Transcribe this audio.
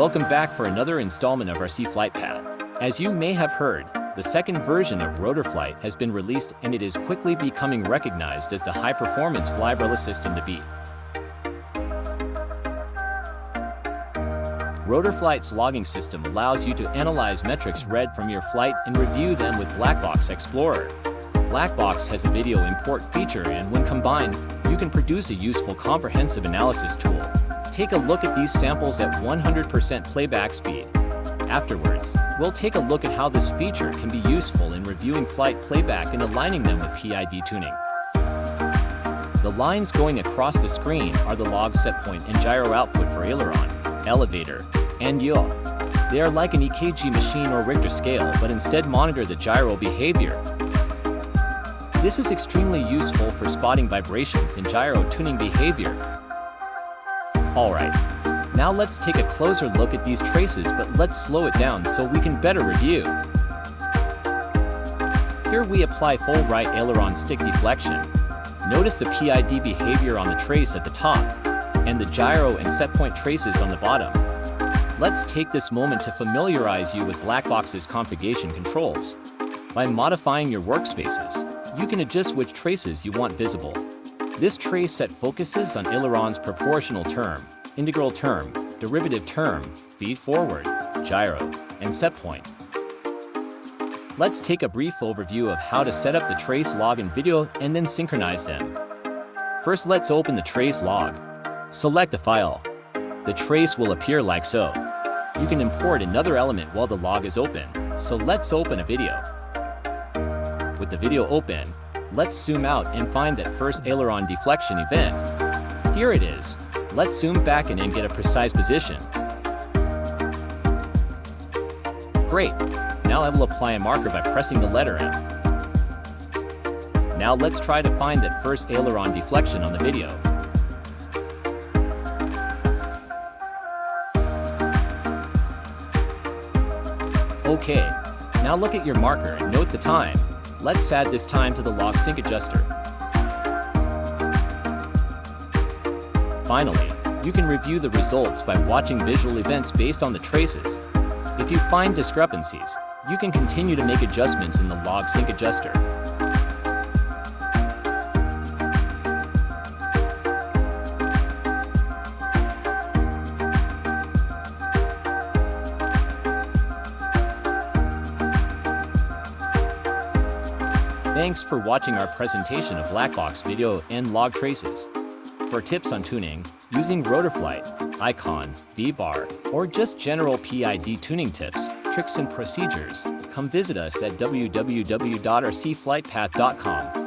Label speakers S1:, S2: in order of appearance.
S1: Welcome back for another installment of our Flight Path. As you may have heard, the second version of RotorFlight has been released and it is quickly becoming recognized as the high-performance flybarless system to beat. RotorFlight's logging system allows you to analyze metrics read from your flight and review them with Blackbox Explorer. Blackbox has a video import feature, and when combined, you can produce a useful comprehensive analysis tool. Take a look at these samples at 100% playback speed. Afterwards, we'll take a look at how this feature can be useful in reviewing flight playback and aligning them with PID tuning. The lines going across the screen are the log set point and gyro output for aileron, elevator, and yaw. They are like an EKG machine or Richter scale, but instead monitor the gyro behavior. This is extremely useful for spotting vibrations and gyro tuning behavior. Alright, now let's take a closer look at these traces, but let's slow it down so we can better review. Here we apply full right aileron stick deflection. Notice the PID behavior on the trace at the top, and the gyro and set point traces on the bottom. Let's take this moment to familiarize you with Blackbox's configuration controls. By modifying your workspaces, you can adjust which traces you want visible. This trace set focuses on aileron's proportional term, integral term, derivative term, feed forward, gyro, and set point. Let's take a brief overview of how to set up the trace log in video and then synchronize them. First, let's open the trace log. Select a file. The trace will appear like so. You can import another element while the log is open, so let's open a video. With the video open, let's zoom out and find that first aileron deflection event. Here it is. Let's zoom back in and get a precise position. Great. Now I will apply a marker by pressing the letter M. Now let's try to find that first aileron deflection on the video. Okay, now look at your marker and note the time. Let's add this time to the log sync adjuster. Finally, you can review the results by watching visual events based on the traces. If you find discrepancies, you can continue to make adjustments in the log sync adjuster. Thanks for watching our presentation of Blackbox video and log traces. For tips on tuning, using RotorFlight, Icon, V-Bar, or just general PID tuning tips, tricks and procedures, come visit us at www.rcflightpath.com.